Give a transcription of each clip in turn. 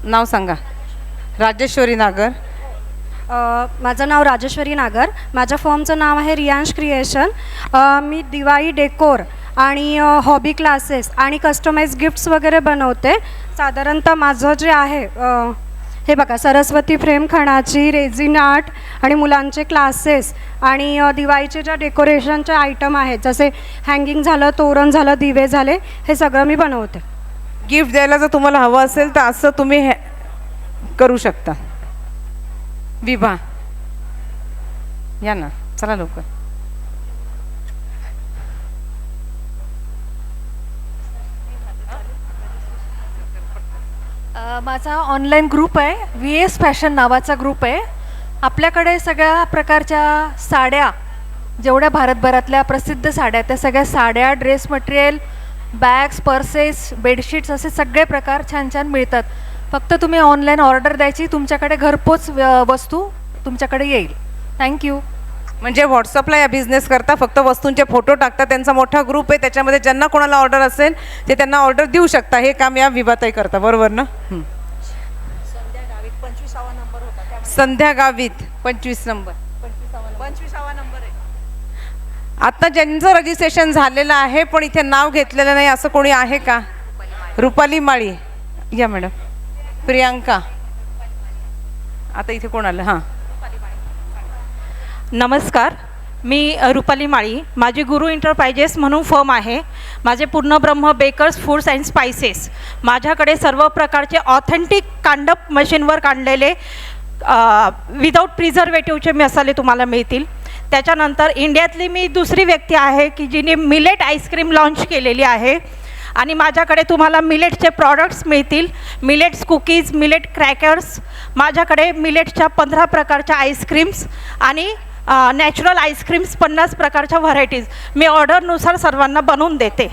नाव सांगा. राजेश्वरी नागर. माझं नाव राजेश्वरी नागर. माझ्या फर्मचं नाव आहे रियांश क्रिएशन. मी दिवाळी डेकोर आणि हॉबी क्लासेस आणि कस्टमाइज गिफ्ट्स वगैरे बनवते. साधारणतः माझं जे आहे हे बघा, सरस्वती फ्रेम खणाची, रेझिन आर्ट आणि मुलांचे क्लासेस आणि दिवाळीचे ज्या डेकोरेशनचे आयटम आहेत, जसे हँगिंग झालं, तोरण झालं, दिवे झाले, हे सगळं मी बनवते. गिफ्ट द्यायला जर तुम्हाला हवं असेल तर असं तुम्ही करू शकता. विभा या ना, चला लवकर. माझा ऑनलाईन ग्रुप आहे, VS फॅशन नावाचा ग्रुप आहे. आपल्याकडे सगळ्या प्रकारच्या साड्या, जेवढ्या भारतभरातल्या प्रसिद्ध साड्या, त्या सगळ्या साड्या, dress material, bags, purses, bedsheets असे सगळे प्रकार छान छान मिळतात. फक्त तुम्ही ऑनलाईन ऑर्डर द्यायची, तुमच्याकडे घरपोच वस्तू तुमच्याकडे येईल. थँक्यू. म्हणजे व्हॉट्सअपला या बिझनेस करता, फक्त वस्तूंचे फोटो टाकता. त्यांचा मोठा ग्रुप आहे, त्याच्यामध्ये ज्यांना कोणाला ऑर्डर असेल ते त्यांना ऑर्डर देऊ शकता. हे काम या विभाताई करता, बरोबर ना? संध्या गावित 25 नंबर. आता ज्यांचं रजिस्ट्रेशन झालेलं आहे पण इथे नाव घेतलेलं नाही असं कोणी आहे का? रुपाली माळी या मॅडम. प्रियांका. आता इथे कोण आलं? हां, नमस्कार, मी रुपाली माळी. माझी गुरु इंटरप्राइजेस म्हणून फर्म आहे. माझे पूर्ण ब्रह्म बेकर्स फूड्स अँड स्पायसेस. माझ्याकडे सर्व प्रकारचे ऑथेंटिक कांडप मशीनवर काढलेले विदाऊट प्रिझर्वेटिव्हचे मसाले तुम्हाला मिळतील. त्याच्यानंतर इंडियातली मी दुसरी व्यक्ती आहे की जिने मिलेट आईस्क्रीम लॉन्च केलेली आहे. आणि माझ्याकडे तुम्हाला मिलेटचे प्रॉडक्ट्स मिळतील. Millets cookies, millet crackers. माझ्याकडे मिलेटच्या 15 प्रकारच्या आईस्क्रीम्स आणि नॅचरल आईस्क्रीम्स 50 प्रकारच्या व्हरायटीज मी ऑर्डरनुसार सर्वांना बनवून देते.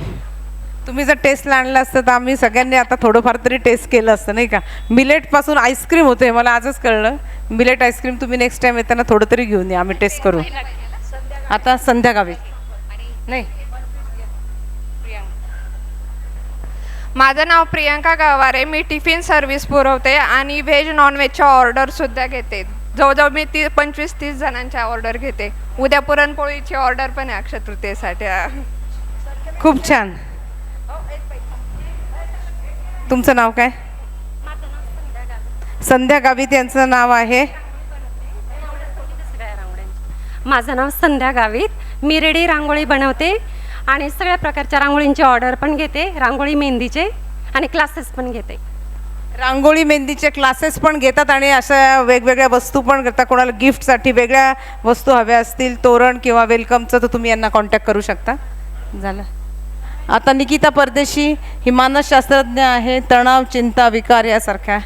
तुम्ही जर टेस्टला आणलं असतं तर आम्ही सगळ्यांनी आता थोडंफार तरी टेस्ट केलं असतं, नाही का? मिलेटपासून आईस्क्रीम होते, मला आजच कळलं. मिलेट आईस्क्रीम तुम्ही नेक्स्ट टाईम येताना थोडं तरी घेऊन या, आम्ही टेस्ट करू. आता संध्या गावित नाही. माझं नाव प्रियांका गवारे. मी टिफिन सर्व्हिस पुरवते आणि व्हेज नॉनव्हेजच्या ऑर्डरसुद्धा घेते. जवळजवळ मी 25-30 जणांच्या ऑर्डर घेते. उद्या पुरणपोळीची ऑर्डर पण आहे अक्षय तृतीयेसाठी. खूप छान. तुमचं नाव काय? संध्या गावित यांचं नाव आहे. माझं नाव संध्या गावित. मी रेडी रांगोळी बनवते आणि सगळ्या प्रकारच्या रांगोळींची ऑर्डर पण घेते. रांगोळी, मेहंदीचे आणि क्लासेस पण घेते. रांगोळी, मेहंदीचे क्लासेस पण घेतात आणि अशा वेगवेगळ्या वस्तू पण करतात. कोणाला गिफ्टसाठी वेगळ्या वस्तू हव्या असतील, तोरण किंवा वेलकमचं, तर तुम्ही यांना कॉन्टॅक्ट करू शकता. झालं. आता निकिता परदेशी ही मानसशास्त्रज्ञ आहे. तणाव, चिंता, विकार यासारख्या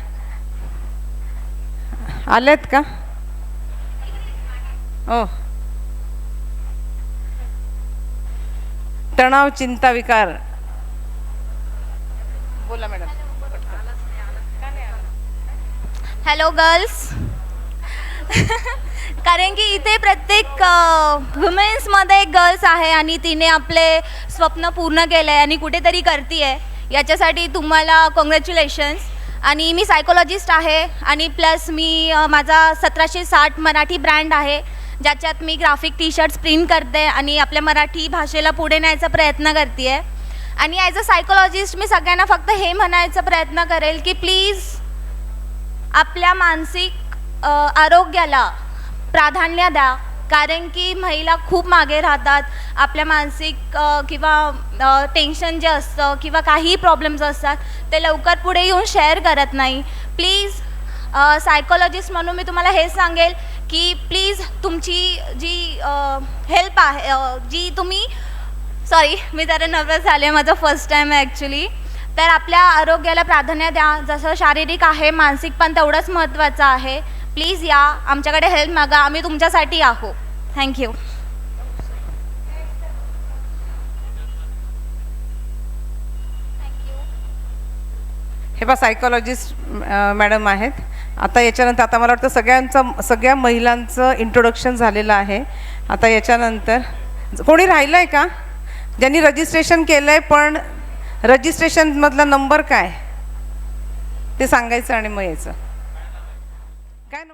आल्यात का? ओ, तणाव, चिंता, विकार. बोला मॅडम. Hello girls. कारण की इथे प्रत्येक वुमेन्समध्ये एक गर्ल्स आहे आणि तिने आपले स्वप्न पूर्ण केलं आहे आणि कुठेतरी करते आहे. याच्यासाठी तुम्हाला कॉंग्रॅच्युलेशन्स. आणि मी सायकोलॉजिस्ट आहे आणि प्लस मी माझा 1760 मराठी ब्रँड आहे, ज्याच्यात मी ग्राफिक टी शर्ट्स प्रिंट करते आणि आपल्या मराठी भाषेला पुढे न्यायचा प्रयत्न करते आहे. आणि ॲज अ सायकोलॉजिस्ट मी सगळ्यांना फक्त हे म्हणायचा प्रयत्न करेल की प्लीज आपल्या मानसिक आरोग्याला प्राधान्य द्या. कारण की महिला खूप मागे राहतात. आपल्या मानसिक किंवा टेन्शन जे असतं किंवा काही प्रॉब्लेम्स असतात ते लवकर पुढे येऊन शेअर करत नाही. प्लीज सायकोलॉजिस्ट म्हणून मी तुम्हाला हे सांगेल की प्लीज तुमची जी हेल्प आहे, जी तुम्ही मी जरा नर्वस झाले, माझं फर्स्ट टाईम आहे ॲक्च्युली. तर आपल्या आरोग्याला प्राधान्य द्या. जसं शारीरिक आहे, मानसिक पण तेवढंच महत्त्वाचं आहे. प्लीज या, आमच्याकडे हेल्प मागा, आम्ही तुमच्यासाठी आहोत. थँक्यू. हे बा सायकोलॉजिस्ट मॅडम आहेत. आता याच्यानंतर आता मला वाटतं सगळ्या महिलांचं इंट्रोडक्शन झालेलं आहे. आता याच्यानंतर कोणी राहिलं आहे का ज्यांनी रजिस्ट्रेशन केलं आहे पण रजिस्ट्रेशनमधला नंबर काय? ते सांगायचं आणि मग यायचं. काय